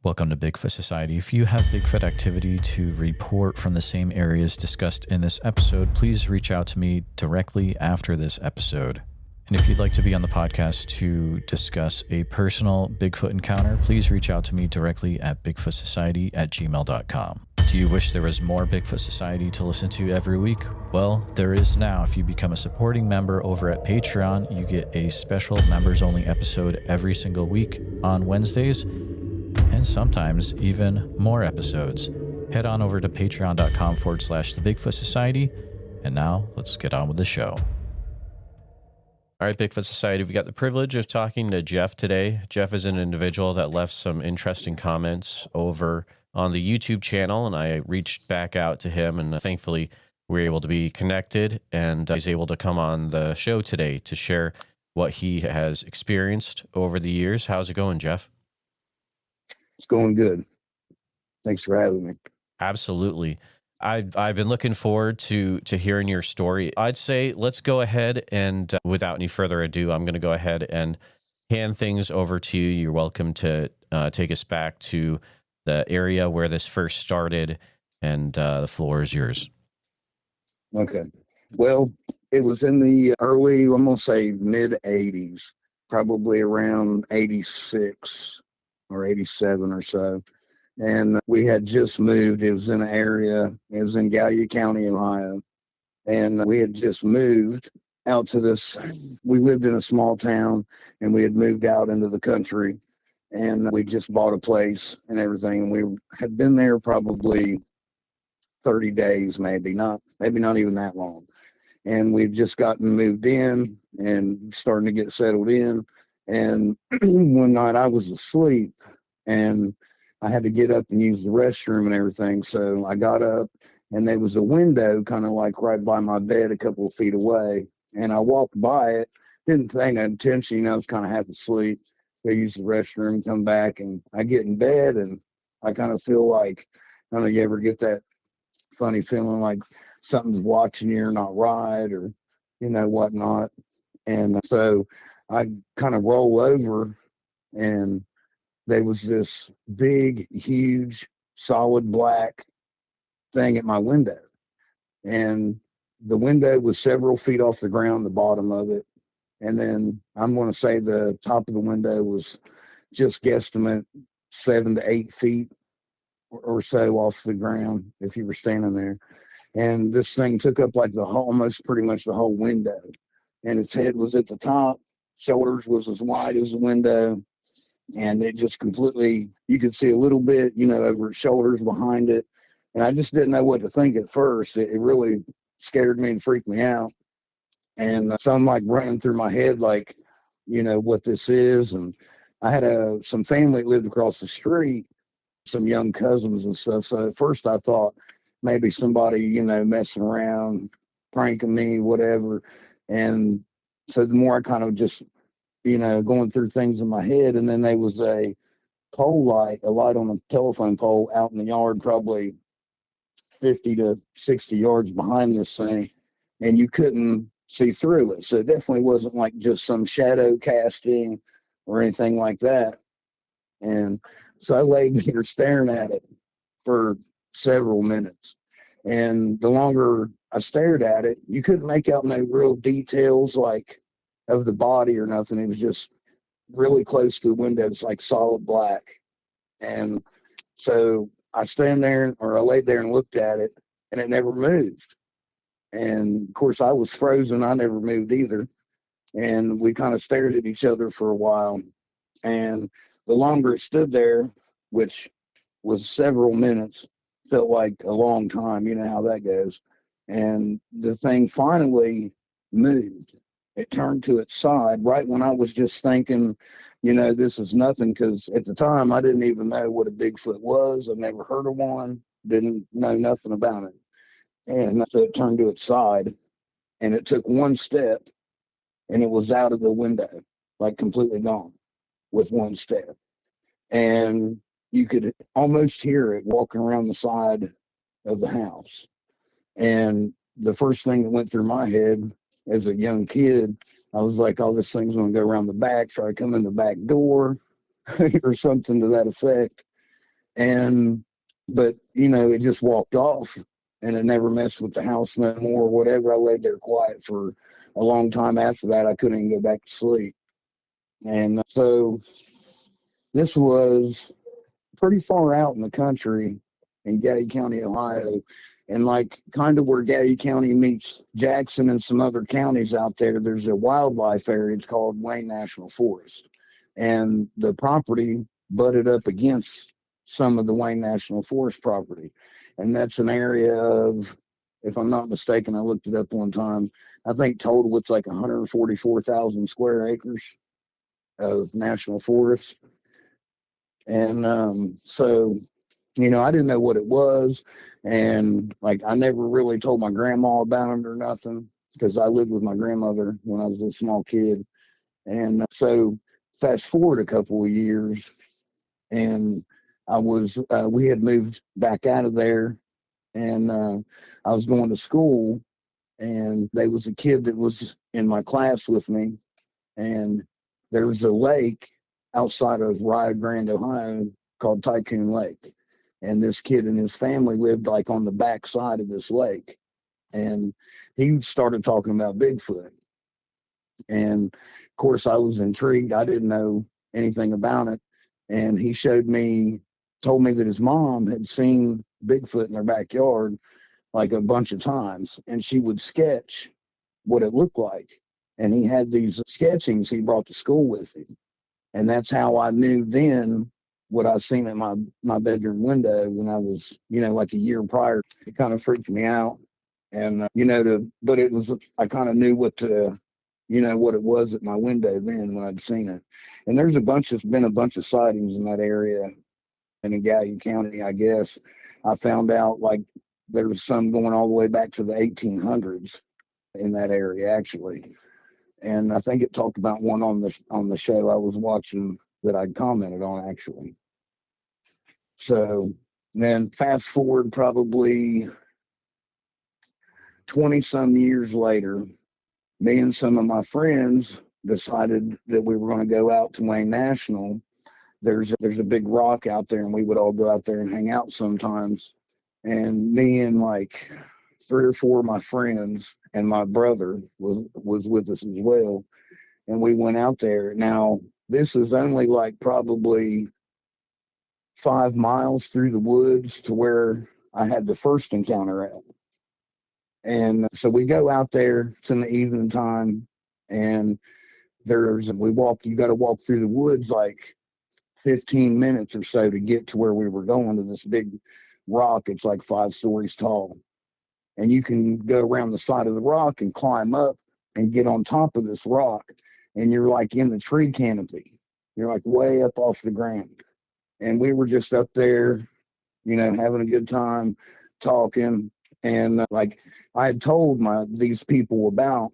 Welcome to Bigfoot Society. If you have Bigfoot activity to report from the same areas discussed in this episode, please reach out to me directly after this episode. And if you'd like to be on the podcast to discuss a personal Bigfoot encounter, please reach out to me directly at bigfootsociety@gmail.com. Do you wish there was more Bigfoot Society to listen to every week? Well, there is now. If you become a supporting member over at Patreon, you get a special members-only episode every single week on Wednesdays, and sometimes even more episodes. Head on over to patreon.com/the Bigfoot Society. And now let's get on with the show. All right, Bigfoot Society, we got the privilege of talking to Jeff today. Jeff is an individual that left some interesting comments over on the YouTube channel, and I reached back out to him, and thankfully we were able to be connected, and he's able to come on the show today to share what he has experienced over the years. How's it going, Jeff? It's going good. Thanks for having me. Absolutely. I've been looking forward to hearing your story. I'd say let's go ahead and without any further ado, I'm going to go ahead and hand things over to you. You're welcome to take us back to the area where this first started, and the floor is yours. Okay. Well, it was in the early, I'm going to say mid-'80s, probably around 86 or 87 or so. And we had just moved. It was in an area, it was in Gallia County, Ohio. And we had just moved out to this, we lived in a small town, and we had moved out into the country. And we just bought a place and everything. And we had been there probably 30 days, maybe not even that long. And we'd just gotten moved in and starting to get settled in. And one night I was asleep, and I had to get up and use the restroom and everything. So I got up, and there was a window kind of like right by my bed a couple of feet away. And I walked by it, didn't pay no attention, I was kind of half asleep. I use the restroom, come back, and I get in bed, and I kind of feel like, I don't know, you ever get that funny feeling like something's watching you or not right, or, whatnot. And so I kind of roll over, and there was this big, huge, solid black thing at my window. And the window was several feet off the ground, the bottom of it. And then I'm going to say the top of the window was just guesstimate 7 to 8 feet or so off the ground if you were standing there. And this thing took up like almost pretty much the whole window. And its head was at the top, shoulders was as wide as the window. And it just completely, you could see a little bit, over its shoulders behind it. And I just didn't know what to think at first. It really scared me and freaked me out. And so I'm like running through my head, like, what this is. And I had some family that lived across the street, some young cousins and stuff. So at first I thought maybe somebody, messing around, pranking me, whatever. And so the more I kind of just, going through things in my head, and then there was a light on a telephone pole out in the yard, probably 50 to 60 yards behind this thing, and you couldn't see through it. So it definitely wasn't like just some shadow casting or anything like that. And so I laid there staring at it for several minutes. And the longer I stared at it, you couldn't make out no real details like of the body or nothing. It was just really close to the window. It's like solid black. And so I laid there and looked at it, and it never moved. And of course I was frozen. I never moved either. And we kind of stared at each other for a while. And the longer it stood there, which was several minutes, felt like a long time. You know how that goes. And the thing finally moved. It turned to its side right when I was just thinking, this is nothing, because at the time I didn't even know what a Bigfoot was. I've never heard of one, didn't know nothing about it. And so it turned to its side, and it took one step, and it was out of the window, like completely gone with one step. And you could almost hear it walking around the side of the house. And the first thing that went through my head as a young kid, I was like, oh, this thing's going to go around the back, try to come in the back door or something to that effect. And, but, you know, it just walked off and it never messed with the house no more or whatever. I laid there quiet for a long time after that. I couldn't even go back to sleep. And so this was pretty far out in the country in Gallia County, Ohio, and like kind of where Gallia County meets Jackson and some other counties out there. There's a wildlife area. It's called Wayne National Forest, and the property butted up against some of the Wayne National Forest property, and that's an area of, if I'm not mistaken, I looked it up one time. I think total it's like 144,000 square acres of national forest. And so, you know, I didn't know what it was. And like, I never really told my grandma about it or nothing because I lived with my grandmother when I was a small kid. And so, fast forward a couple of years, and we had moved back out of there, and I was going to school, and there was a kid that was in my class with me, and there was a lake outside of Rio Grande, Ohio, called Tycoon Lake. And this kid and his family lived like on the back side of this lake. And he started talking about Bigfoot. And of course, I was intrigued. I didn't know anything about it. And he told me that his mom had seen Bigfoot in their backyard like a bunch of times. And she would sketch what it looked like. And he had these sketchings he brought to school with him. And that's how I knew then what I seen at my bedroom window when I was, you know, like a year prior. It kind of freaked me out. And, you know, but it was, I kind of knew you know, what it was at my window then when I'd seen it. And been a bunch of sightings in that area and in Gallia County, I guess. I found out like there was some going all the way back to the 1800s in that area, actually. And I think it talked about one on the show I was watching that I'd commented on, actually. So then fast forward probably 20 some years later, me and some of my friends decided that we were going to go out to Wayne National. There's a big rock out there, and we would all go out there and hang out sometimes. And me and like 3 or 4 of my friends and my brother was with us as well. And we went out there. Now, this is only like probably 5 miles through the woods to where I had the first encounter at. And so we go out there, it's in the evening time, and you got to walk through the woods like 15 minutes or so to get to where we were going, to this big rock. It's like 5 stories tall. And you can go around the side of the rock and climb up and get on top of this rock. And you're like in the tree canopy. You're like way up off the ground. And we were just up there, you know, having a good time, talking. And like I had told these people about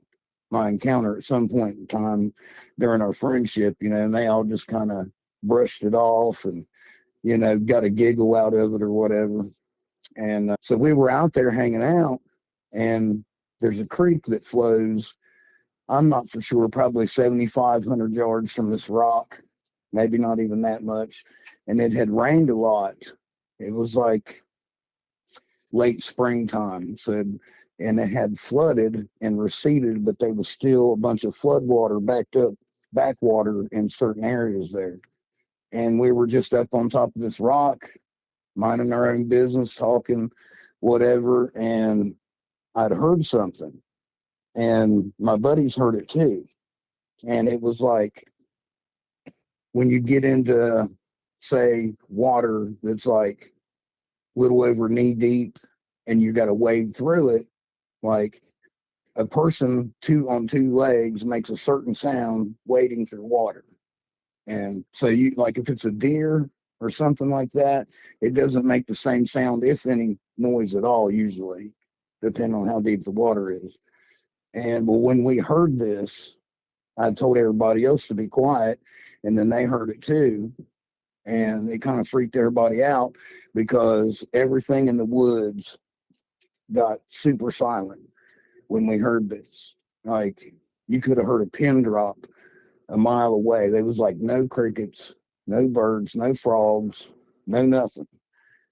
my encounter at some point in time during our friendship, you know, and they all just kind of brushed it off and, you know, got a giggle out of it or whatever. And so we were out there hanging out, and there's a creek that flows, I'm not for sure, probably 7,500 yards from this rock, maybe not even that much. And it had rained a lot. It was like late springtime. So, and it had flooded and receded, but there was still a bunch of flood water backwater in certain areas there. And we were just up on top of this rock, minding our own business, talking, whatever. And I'd heard something, and my buddies heard it too. And it was like when you get into, say, water that's like a little over knee deep and you got to wade through it, like a person on 2 legs makes a certain sound wading through water. And so you, like if it's a deer or something like that, it doesn't make the same sound, if any noise at all, usually, depending on how deep the water is. And well, when we heard this, I told everybody else to be quiet, and then they heard it too. And it kind of freaked everybody out because everything in the woods got super silent when we heard this. Like you could have heard a pin drop a mile away. There was like no crickets, no birds, no frogs, no nothing.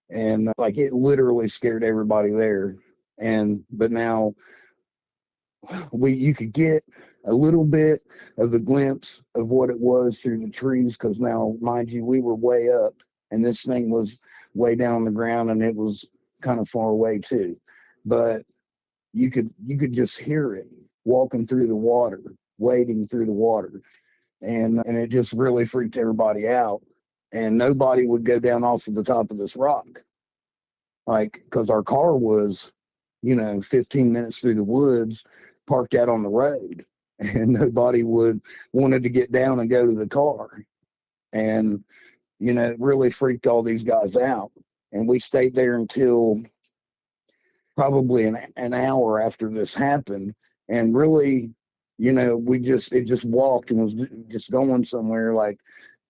And like it literally scared everybody there. But now you could get a little bit of the glimpse of what it was through the trees, because now, mind you, we were way up and this thing was way down on the ground, and it was kind of far away too. But you could just hear it walking through the water, wading through the water. And it just really freaked everybody out. And nobody would go down off of the top of this rock, like, because our car was, 15 minutes through the woods, parked out on the road, and nobody wanted to get down and go to the car. And it really freaked all these guys out. And we stayed there until probably an hour after this happened. And really, it just walked and was just going somewhere. Like,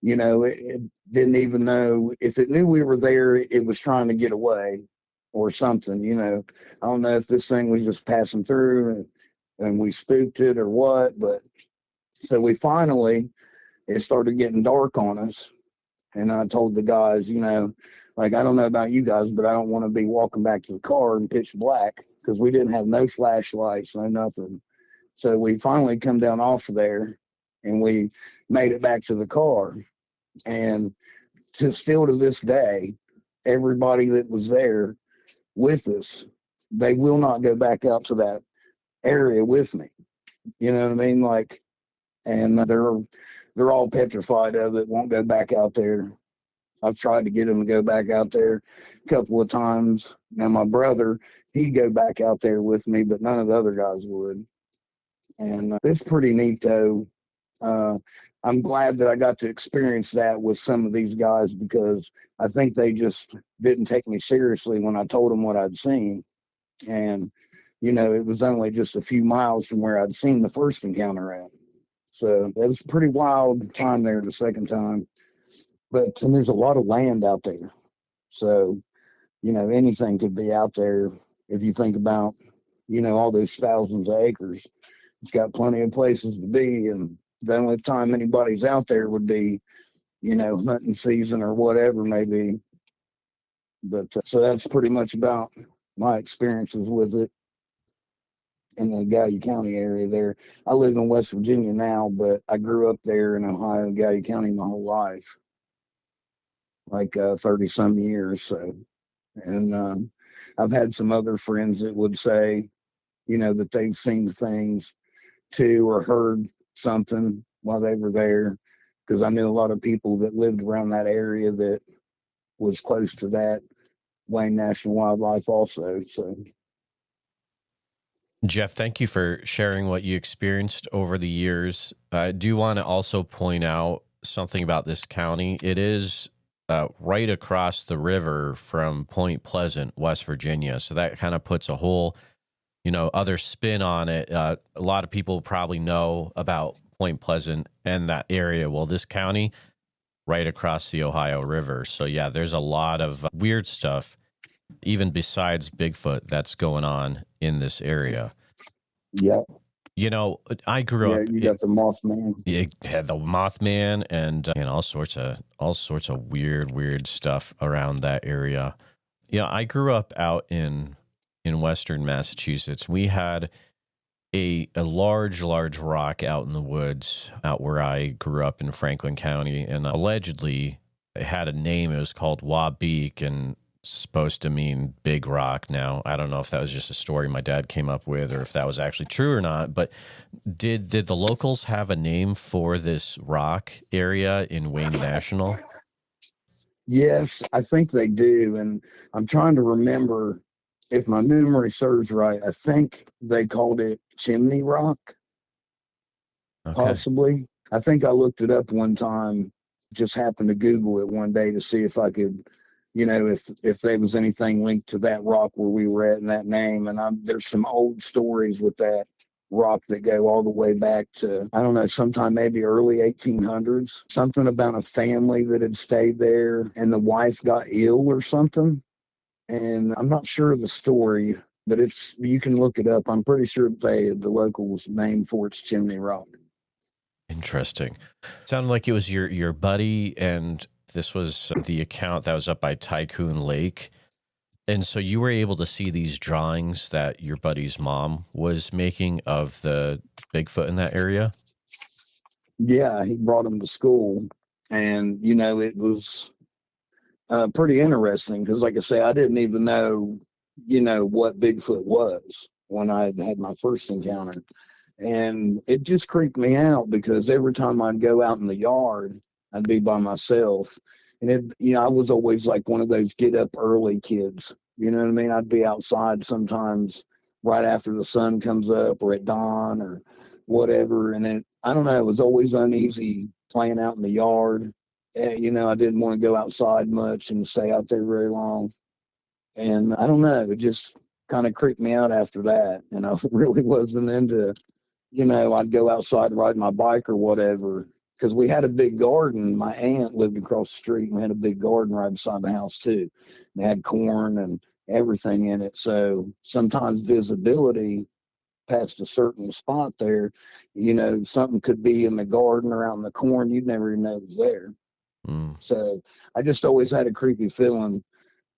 it didn't even know if it knew we were there. It was trying to get away or something. I don't know if this thing was just passing through and we spooked it or what. But so it started getting dark on us. And I told the guys, like, I don't know about you guys, but I don't want to be walking back to the car in pitch black, because we didn't have no flashlights, no nothing. So we finally come down off of there and we made it back to the car. And still to this day, everybody that was there with us, they will not go back out to that area with me. You know what I mean? Like, and they're all petrified of it, won't go back out there. I've tried to get them to go back out there a couple of times. Now my brother, he'd go back out there with me, but none of the other guys would. And it's pretty neat though. I'm glad that I got to experience that with some of these guys, because I think they just didn't take me seriously when I told them what I'd seen. And, it was only just a few miles from where I'd seen the first encounter at. So it was a pretty wild time there the second time. But there's a lot of land out there. So, anything could be out there. If you think about, all those thousands of acres, it's got plenty of places to be. And the only time anybody's out there would be, hunting season or whatever maybe. But so that's pretty much about my experiences with it in the Gallia County area there. I live in West Virginia now, but I grew up there in Ohio, Gallia County, my whole life, like 30 some years. So, and I've had some other friends that would say, that they've seen things too, or heard something while they were there, because I knew a lot of people that lived around that area that was close to that Wayne National Wildlife also. So, Jeff, thank you for sharing what you experienced over the years. I do want to also point out something about this county. It is right across the river from Point Pleasant, West Virginia. So that kind of puts a whole, other spin on it. A lot of people probably know about Point Pleasant and that area. Well, this county, right across the Ohio River. So yeah, there's a lot of weird stuff, even besides Bigfoot, that's going on in this area. yeah. I grew up. You got the Mothman. Yeah, the Mothman and all sorts of weird stuff around that area. I grew up out in Western Massachusetts. We had a large rock out in the woods out where I grew up in Franklin County, and allegedly it had a name. It was called Wabeek, and supposed to mean big rock. Now, I don't know if that was just a story my dad came up with or if that was actually true or not, but did the locals have a name for this rock area in Wayne National? Yes, I think they do. And I'm trying to remember, if my memory serves right, I think they called it Chimney Rock, possibly. I think I looked it up one time, just happened to Google it one day to see if I could, if there was anything linked to that rock where we were at and that name. And there's some old stories with that rock that go all the way back to, I don't know, sometime maybe early 1800s. Something about a family that had stayed there and the wife got ill or something. And I'm not sure of the story, but you can look it up. I'm pretty sure the locals named for its Chimney Rock. Interesting. Sounded like it was your buddy and This was the account that was up by Tycoon Lake. And so you were able to see these drawings that your buddy's mom was making of the Bigfoot in that area? Yeah, he brought him to school, and it was pretty interesting because, like I say, I didn't even know, what Bigfoot was when I had my first encounter. And it just creeped me out because every time I'd go out in the yard, I'd be by myself. And I was always like one of those get up early kids. You know what I mean? I'd be outside sometimes right after the sun comes up or at dawn or whatever. And I don't know, it was always uneasy playing out in the yard. I didn't want to go outside much and stay out there very long. And I don't know, it just kind of creeped me out after that. And I really wasn't into, I'd go outside and ride my bike or whatever. Because we had a big garden. My aunt lived across the street and we had a big garden right beside the house too. They had corn and everything in it. So sometimes visibility past a certain spot there, something could be in the garden around the corn. You'd never even know it was there. So I just always had a creepy feeling,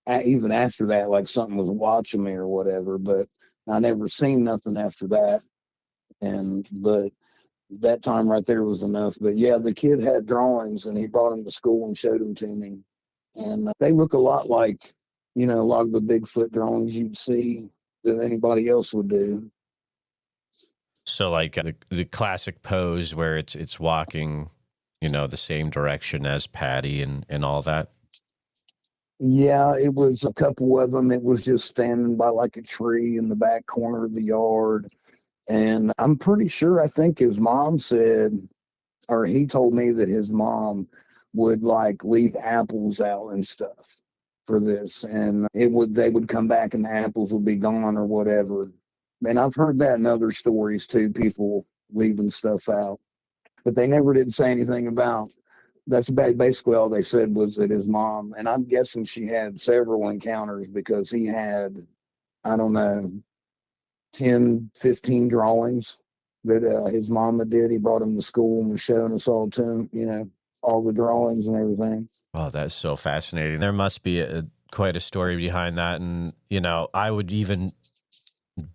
even after that, like something was watching me or whatever. But I never seen nothing after that. But that time right there was enough. But yeah, the kid had drawings and he brought them to school and showed them to me. And they look a lot like, a lot of the Bigfoot drawings you'd see that anybody else would do. So like the classic pose where it's walking, the same direction as Patty and all that. Yeah, it was a couple of them. It was just standing by like a tree in the back corner of the yard. And I'm pretty sure, I think his mom said, or he told me that his mom would like leave apples out and stuff for this. And they would come back and the apples would be gone or whatever. And I've heard that in other stories too, people leaving stuff out. But they never did say anything about. That's basically all they said was that his mom, and I'm guessing she had several encounters because he had, I don't know, 10, 15 drawings that his mama did. He brought them to school and was showing us all to him, all the drawings and everything. Oh, that's so fascinating. There must be quite a story behind that. And, I would even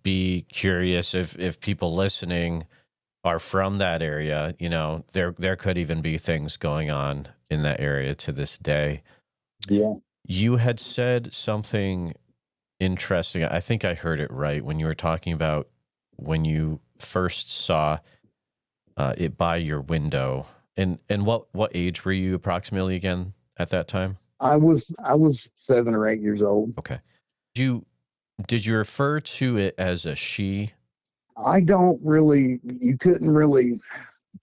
be curious if people listening are from that area, there could even be things going on in that area to this day. Yeah. You had said something interesting. I think I heard it right when you were talking about when you first saw it by your window. And what age were you approximately again at that time? I was 7 or 8 years old. Okay. Did you refer to it as a she? You couldn't really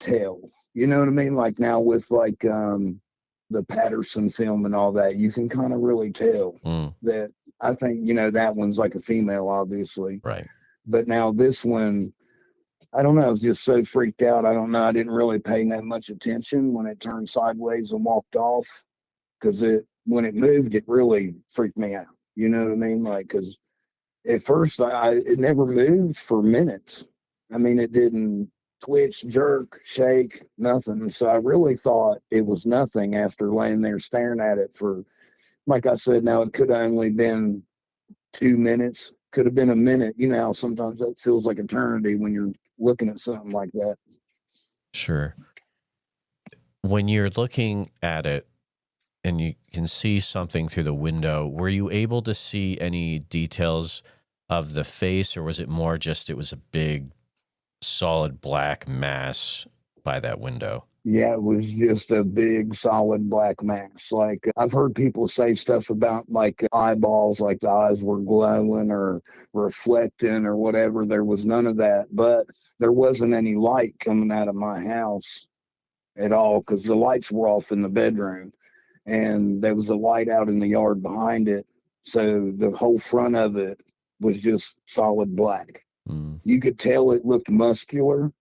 tell. You know what I mean? Like now with like the Patterson film and all that, you can kind of really tell that. I think, that one's like a female, obviously. Right. But now this one, I don't know, I was just so freaked out. I don't know. I didn't really pay that much attention when it turned sideways and walked off because when it moved, it really freaked me out. You know what I mean? Like, because at first it never moved for minutes. I mean, it didn't twitch, jerk, shake, nothing. So I really thought it was nothing after laying there staring at it for, like I said, now it could have only been 2 minutes, could have been a minute. Sometimes that feels like eternity when you're looking at something like that. Sure. When you're looking at it and you can see something through the window, were you able to see any details of the face, or was it more just it was a big, solid black mass by that window? Yeah, it was just a big, solid black mass. Like I've heard people say stuff about like eyeballs, like the eyes were glowing or reflecting or whatever. There was none of that, but there wasn't any light coming out of my house at all because the lights were off in the bedroom and there was a light out in the yard behind it. So the whole front of it was just solid black. You could tell it looked muscular,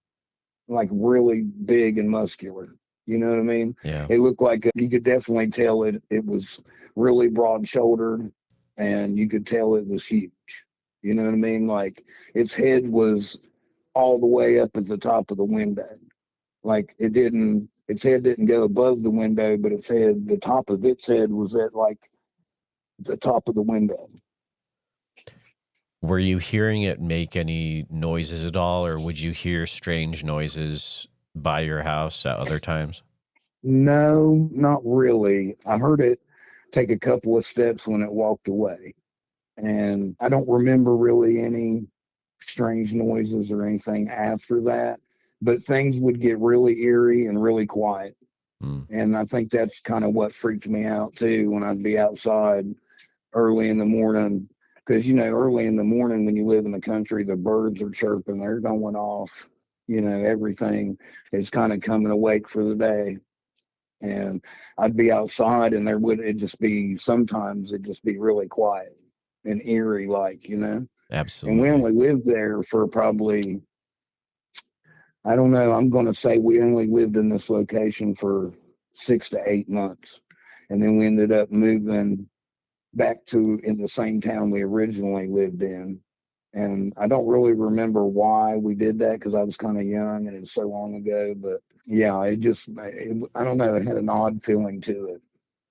like really big and muscular. You know what I mean? Yeah. It looked like you could definitely tell it was really broad shouldered and you could tell it was huge. You know what I mean? Like its head was all the way up at the top of the window. Like it didn't its head didn't go above the window, but its head, the top of its head was at like the top of the window. Were you hearing it make any noises at all, or would you hear strange noises by your house at other times? No, not really. I heard it take a couple of steps when it walked away. And I don't remember really any strange noises or anything after that. But things would get really eerie and really quiet. Mm. And I think that's kind of what freaked me out too when I'd be outside early in the morning. Because, you know, early in the morning when you live in the country, the birds are chirping, they're going off. You know, everything is kind of coming awake for the day. And I'd be outside and it'd just be, sometimes it'd just be really quiet and eerie, like, you know. Absolutely. And we only lived there for probably, I don't know, I'm going to say we only lived in this location for 6 to 8 months. And then we ended up moving back to in the same town we originally lived in. And I don't really remember why we did that because I was kind of young and it was so long ago. But yeah, I don't know, it had an odd feeling to it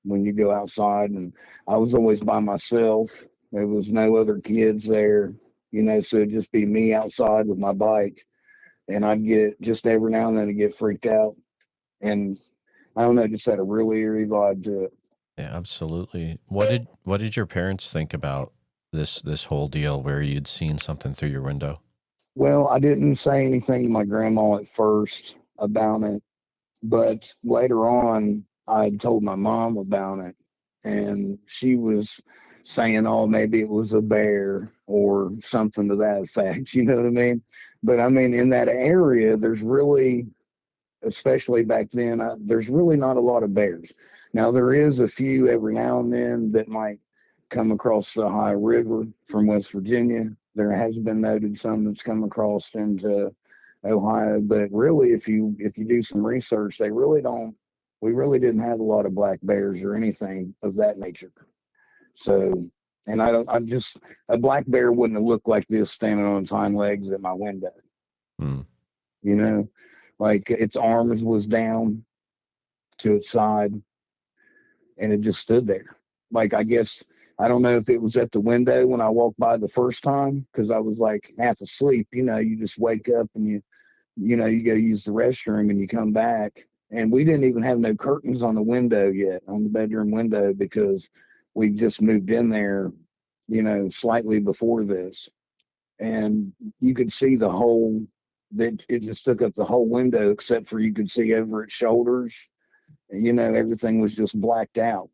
when you go outside. And I was always by myself. There was no other kids there, you know, so it'd just be me outside with my bike. And I'd get, just every now and then, I'd get freaked out. And I don't know, just had a really eerie vibe to it. Yeah, absolutely. What did your parents think about this whole deal where you'd seen something through your window? Well, I didn't say anything to my grandma at first about it, but later on, I told my mom about it, and she was saying, "Oh, maybe it was a bear or something to that effect." You know what I mean? But I mean, in that area, there's really, especially back then, there's really not a lot of bears. Now, there is a few every now and then that might come across the Ohio River from West Virginia. There has been noted some that's come across into Ohio, but really, if you do some research, they really don't. We really didn't have a lot of black bears or anything of that nature. So, and a black bear wouldn't have looked like this standing on its hind legs at my window. Mm. You know, like its arms was down to its side and it just stood there. Like, I guess, I don't know if it was at the window when I walked by the first time because I was like half asleep. You know, you just wake up and you go use the restroom and you come back. And we didn't even have no curtains on the window yet, on the bedroom window, because we just moved in there, you know, slightly before this. And you could see the whole, that it just took up the whole window, except for you could see over its shoulders. You know, everything was just blacked out.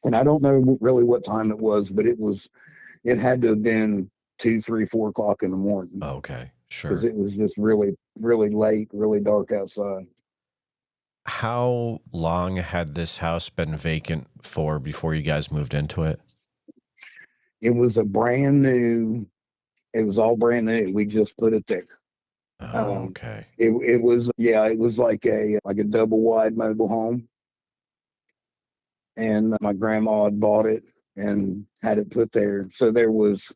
And I don't know really what time it was, but it had to have been 2, 3, 4 o'clock in the morning. Okay, Because sure. it was just really, really late, really dark outside. How long had this house been vacant for before you guys moved into it? It was it was all brand new. We just put it there. Oh, okay. It was like a double wide mobile home. And my grandma had bought it and had it put there. So there was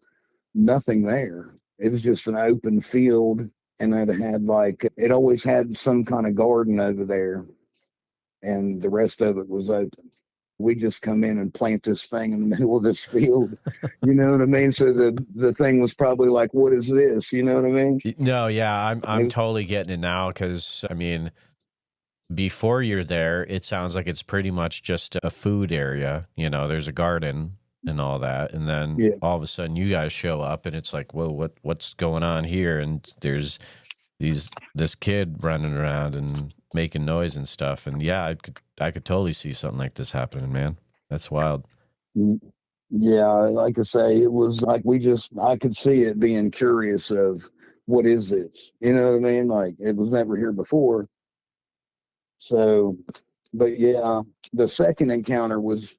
nothing there. It was just an open field, and it always had some kind of garden over there, and the rest of it was open. We just come in and plant this thing in the middle of this field. You know what I mean? So the thing was probably like, what is this? You know what I mean? No, yeah, I'm totally getting it now because, I mean, before you're there, it sounds like it's pretty much just a food area. You know, there's a garden and all that, and then Yeah. all of a sudden you guys show up and it's like, whoa, what's going on here? And there's this kid running around and making noise and stuff. And yeah, I could totally see something like this happening, man. That's wild. Yeah, like I say, it was like I could see it being curious of what is this? You know what I mean? Like, it was never here before. So, but yeah, the second encounter was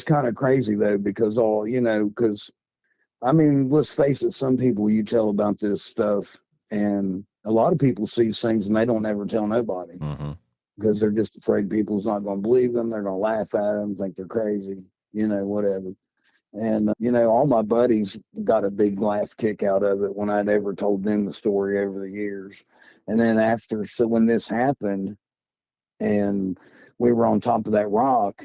kind of crazy though, because because I mean, let's face it, some people you tell about this stuff, and a lot of people see things and they don't ever tell nobody Mm-hmm. because they're just afraid people's not going to believe them. They're going to laugh at them, think they're crazy, you know, whatever. And, all my buddies got a big laugh kick out of it when I'd ever told them the story over the years. And then so when this happened and we were on top of that rock,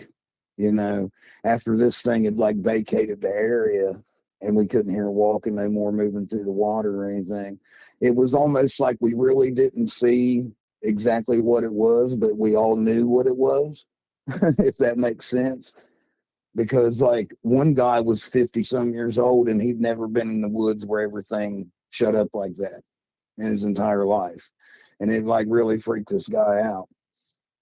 after this thing had like vacated the area and we couldn't hear walking no more moving through the water or anything, it was almost like we really didn't see exactly what it was, but we all knew what it was, if that makes sense. Because like one guy was 50 some years old and he'd never been in the woods where everything shut up like that in his entire life. And it like really freaked this guy out.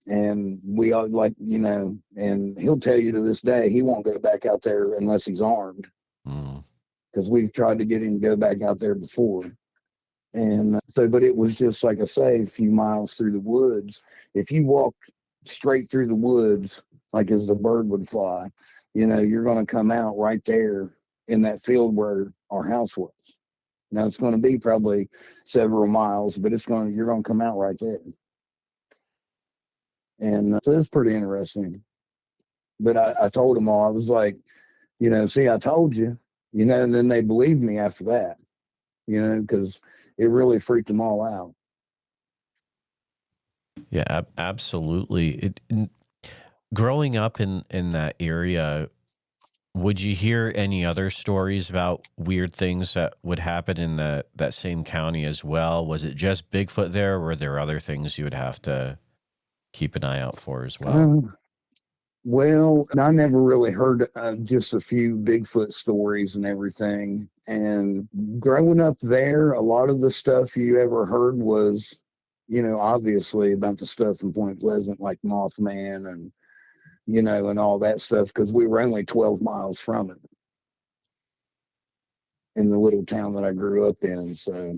And we all like, and he'll tell you to this day, he won't go back out there unless he's armed. Because we've tried to get him to go back out there before. And so, but it was just, like I say, a few miles through the woods. If you walked straight through the woods, like as the bird would fly, you're going to come out right there in that field where our house was. Now it's going to be probably several miles, but you're going to come out right there. And so it's pretty interesting. But I told them all, I was like, see, I told you, and then they believed me after that, because it really freaked them all out. Yeah, absolutely. Growing up in that area, would you hear any other stories about weird things that would happen in that same county as well? Was it just Bigfoot there, or were there other things you would have to keep an eye out for as well? Well, I never really heard just a few Bigfoot stories and everything. And growing up there, a lot of the stuff you ever heard was, obviously about the stuff in Point Pleasant, like Mothman and, and all that stuff, because we were only 12 miles from it in the little town that I grew up in. So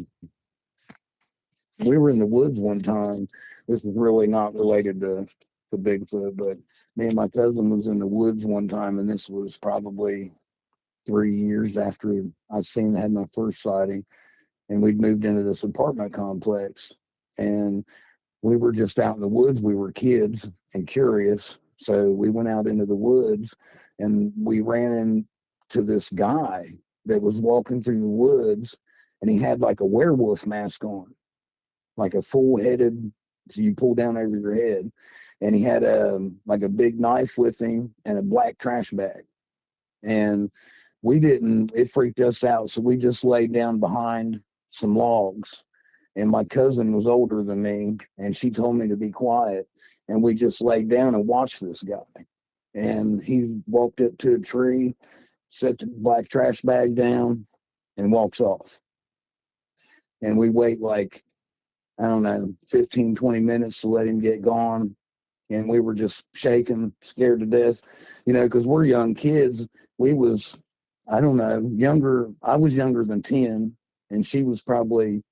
we were in the woods one time. This is really not related to Bigfoot, but me and my cousin was in the woods one time, and this was probably 3 years after I had my first sighting, and we'd moved into this apartment complex, and we were just out in the woods. We were kids and curious, so we went out into the woods, and we ran into this guy that was walking through the woods, and he had like a werewolf mask on, like a full-headed, so you pull down over your head. And he had like a big knife with him and a black trash bag. And it freaked us out. So we just laid down behind some logs. And my cousin was older than me, and she told me to be quiet. And we just laid down and watched this guy. And he walked up to a tree, set the black trash bag down, and walks off. And we wait like, I don't know, 15, 20 minutes to let him get gone. And we were just shaking, scared to death, because we're young kids. I don't know, younger. I was younger than 10, and she was probably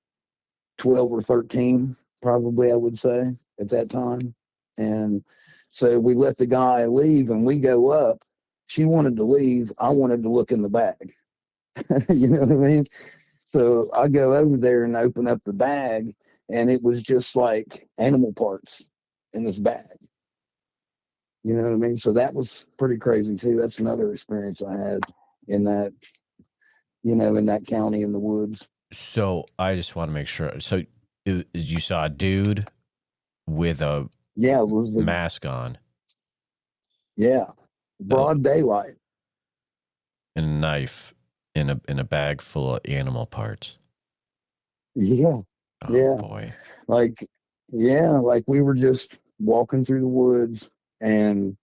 12 or 13, probably, I would say, at that time. And so we let the guy leave, and we go up. She wanted to leave. I wanted to look in the bag. You know what I mean? So I go over there and open up the bag, and it was just like animal parts in this bag. You know what I mean? So that was pretty crazy too. That's another experience I had in that, in that county in the woods. So I just want to make sure. So you saw a dude with a it was mask on. Yeah, broad daylight. And a knife in a bag full of animal parts. Yeah. Oh, yeah. Boy. Like we were just walking through the woods, and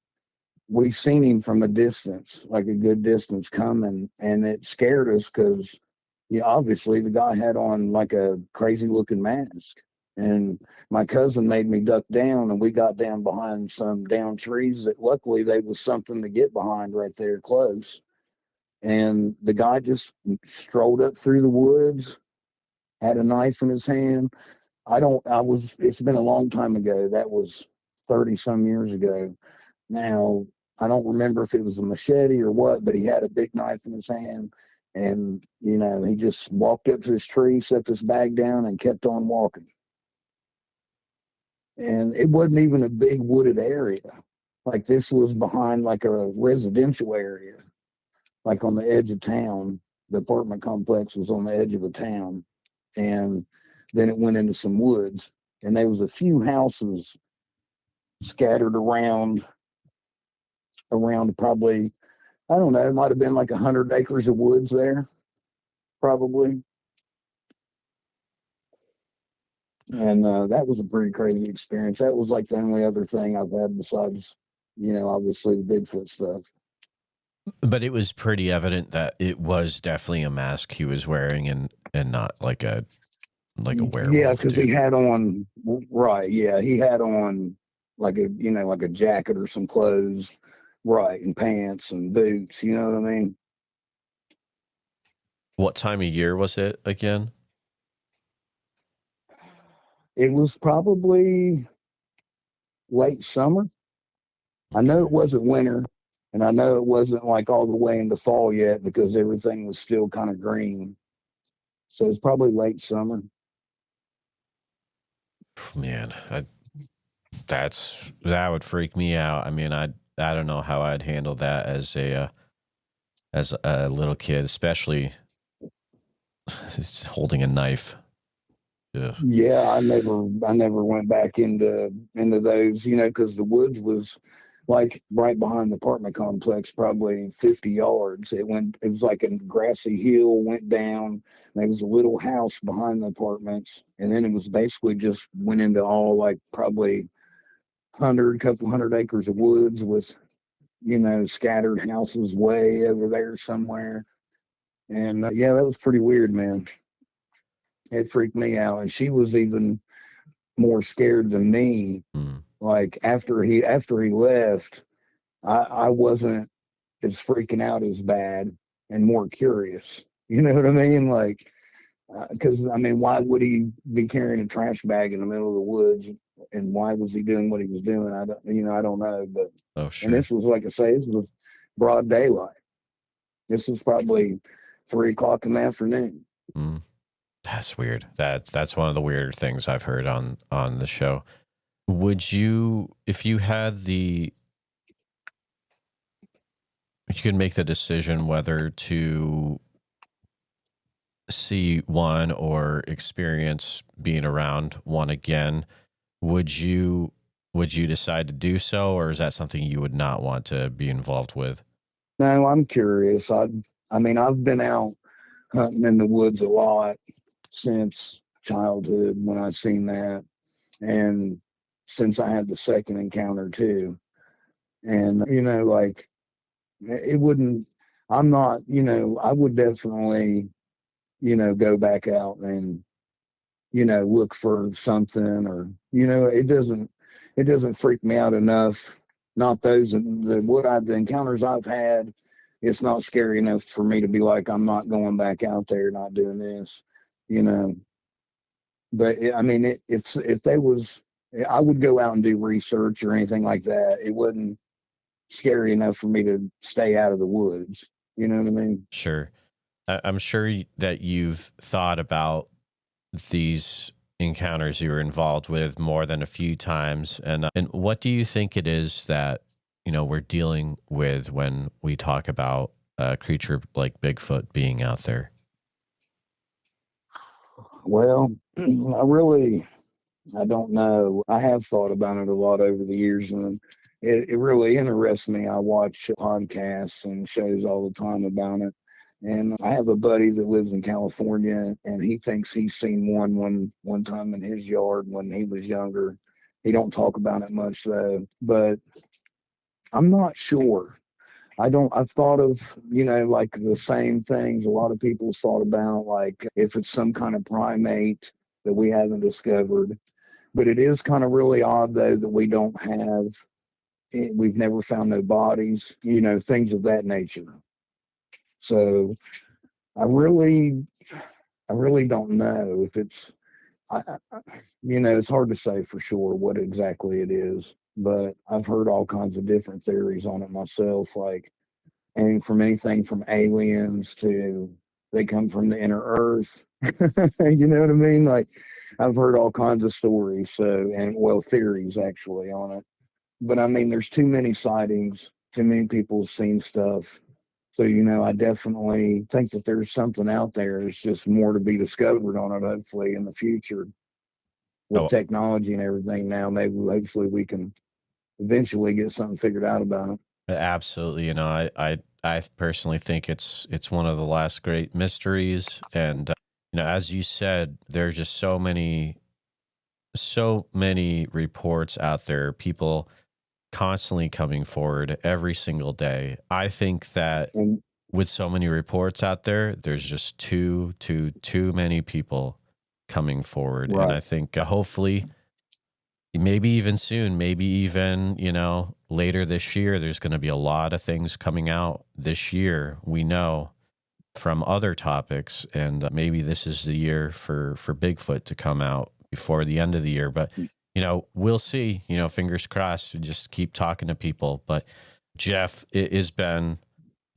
we seen him from a distance, like a good distance coming, and it scared us because obviously the guy had on like a crazy looking mask. And my cousin made me duck down, and we got down behind some down trees that luckily there was something to get behind right there close. And the guy just strolled up through the woods, had a knife in his hand. It's been a long time ago. That was 30 some years ago. Now, I don't remember if it was a machete or what, but he had a big knife in his hand. And, he just walked up to this tree, set this bag down, and kept on walking. And it wasn't even a big wooded area. Like this was behind like a residential area. like on the edge of town. The apartment complex was on the edge of a town, and then it went into some woods, and there was a few houses scattered around probably, I don't know, it might have been like 100 acres of woods there, probably. And that was a pretty crazy experience. That was like the only other thing I've had besides, obviously the Bigfoot stuff. But it was pretty evident that it was definitely a mask he was wearing, and not like a werewolf. Yeah, because he had on, right, yeah, he had on like a jacket or some clothes, right, and pants and boots, you know what I mean? What time of year was it again? It was probably late summer. I know it wasn't winter, and I know it wasn't like all the way into fall yet because everything was still kind of green. So it's probably late summer. Man, that would freak me out. I mean, I don't know how I'd handle that as a little kid, especially holding a knife. Ugh. Yeah, I never went back into those, because the woods was like right behind the apartment complex, probably 50 yards. It was like a grassy hill, went down. There was a little house behind the apartments, and then it was basically just went into all like probably couple hundred acres of woods with, scattered houses way over there somewhere. And yeah, that was pretty weird, man. It freaked me out, and she was even more scared than me. Like after he left, I wasn't as freaking out as bad and more curious. You know what I mean? Like, because I mean, why would he be carrying a trash bag in the middle of the woods? And why was he doing what he was doing? I don't know. But sure. And this was, like I say, this was broad daylight. This was probably 3 o'clock in the afternoon. That's weird. That's one of the weirder things I've heard on the show. Would you, if you could make the decision whether to see one or experience being around one again, would you decide to do so, or is that something you would not want to be involved with? No, I'm curious. I mean, I've been out hunting in the woods a lot since childhood when I seen that, and since I had the second encounter too. And like it wouldn't. I'm not. I would definitely, go back out and look for something, or it doesn't freak me out enough. Not the encounters I've had. It's not scary enough for me to be like, I'm not going back out there, not doing this, But I mean, if they was, I would go out and do research or anything like that. It wasn't scary enough for me to stay out of the woods. You know what I mean? Sure. I'm sure that you've thought about these encounters you were involved with more than a few times. And what do you think it is that, we're dealing with when we talk about a creature like Bigfoot being out there? Well, I don't know. I have thought about it a lot over the years, and it really interests me. I watch podcasts and shows all the time about it. And I have a buddy that lives in California, and he thinks he's seen one time in his yard when he was younger. He don't talk about it much though, but I'm not sure. I've thought of, like the same things a lot of people thought about, like if it's some kind of primate that we haven't discovered. But it is kind of really odd though that we've never found no bodies, things of that nature. So I really don't know if it's, it's hard to say for sure what exactly it is, but I've heard all kinds of different theories on it myself, like, and from anything from aliens to they come from the inner earth. You know what I mean? Like, I've heard all kinds of stories, theories actually on it. But I mean, there's too many sightings, too many people have seen stuff So, I definitely think that there's something out there. It's just more to be discovered on it, hopefully, in the future with Oh, technology and everything now. Maybe, hopefully, we can eventually get something figured out about it. absolutely. I personally think it's one of the last great mysteries. And, as you said, there's just so many reports out there, people constantly coming forward every single day. I think that And with so many reports out there, there's just too many people coming forward. And I right. think hopefully, maybe even soon, maybe even, later this year, there's going to be a lot of things coming out this year, we know, from other topics. And maybe this is the year for Bigfoot to come out before the end of the year. But, we'll see, fingers crossed. Just keep talking to people. But Jeff, it has been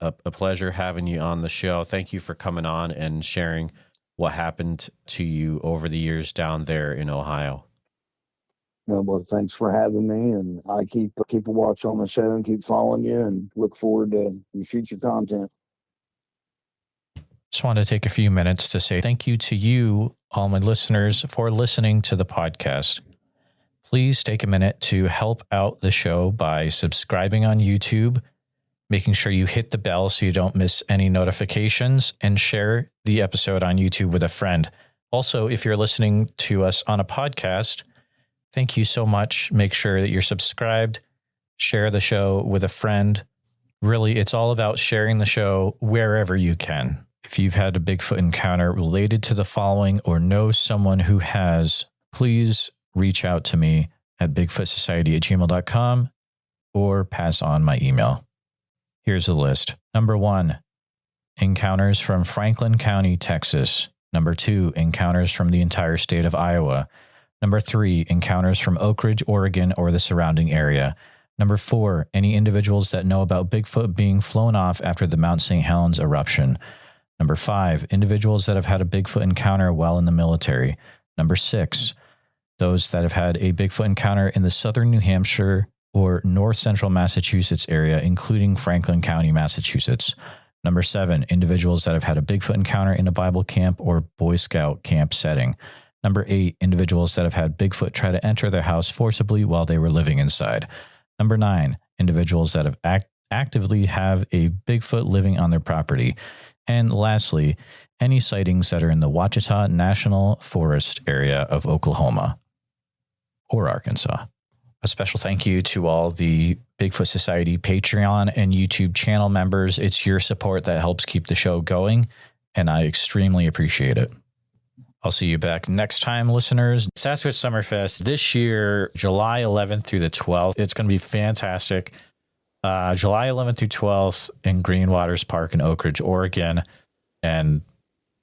a pleasure having you on the show. Thank you for coming on and sharing what happened to you over the years down there in Ohio. Well, thanks for having me, and I keep a watch on the show and keep following you, and look forward to your future content. Just want to take a few minutes to say thank you to you, all my listeners, for listening to the podcast. Please take a minute to help out the show by subscribing on YouTube, making sure you hit the bell so you don't miss any notifications, and share the episode on YouTube with a friend. Also, if you're listening to us on a podcast, thank you so much. Make sure that you're subscribed, share the show with a friend. Really, it's all about sharing the show wherever you can. If you've had a Bigfoot encounter related to the following or know someone who has, please reach out to me at bigfootsociety@gmail.com or pass on my email. Here's the list. Number 1, encounters from Franklin County, Texas. Number 2, encounters from the entire state of Iowa. Number 3, encounters from Oak Ridge, Oregon, or the surrounding area. Number 4, any individuals that know about Bigfoot being flown off after the Mount St. Helens eruption. Number 5, individuals that have had a Bigfoot encounter while in the military. Number 6, those that have had a Bigfoot encounter in the southern New Hampshire or north central Massachusetts area, including Franklin County, Massachusetts. Number 7, individuals that have had a Bigfoot encounter in a Bible camp or Boy Scout camp setting. Number 8, individuals that have had Bigfoot try to enter their house forcibly while they were living inside. Number 9, individuals that have actively have a Bigfoot living on their property. And lastly, any sightings that are in the Ouachita National Forest area of Oklahoma or Arkansas. A special thank you to all the Bigfoot Society Patreon and YouTube channel members. It's your support that helps keep the show going, and I extremely appreciate it. I'll see you back next time, listeners. Sasquatch Summerfest this year, July 11th through the 12th. It's going to be fantastic. July 11th through 12th in Green Waters Park in Oak Ridge, Oregon. And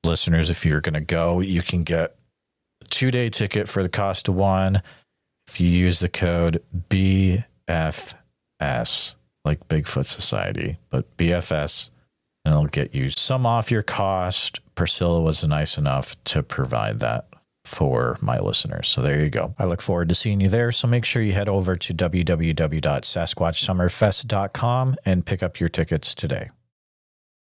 listeners, if you're going to go, you can get a 2-day ticket for the cost of one if you use the code BFS, like Bigfoot Society, but BFS, and it'll get you some off your cost. Priscilla was nice enough to provide that for my listeners. So there you go. I look forward to seeing you there. So make sure you head over to www.sasquatchsummerfest.com and pick up your tickets today.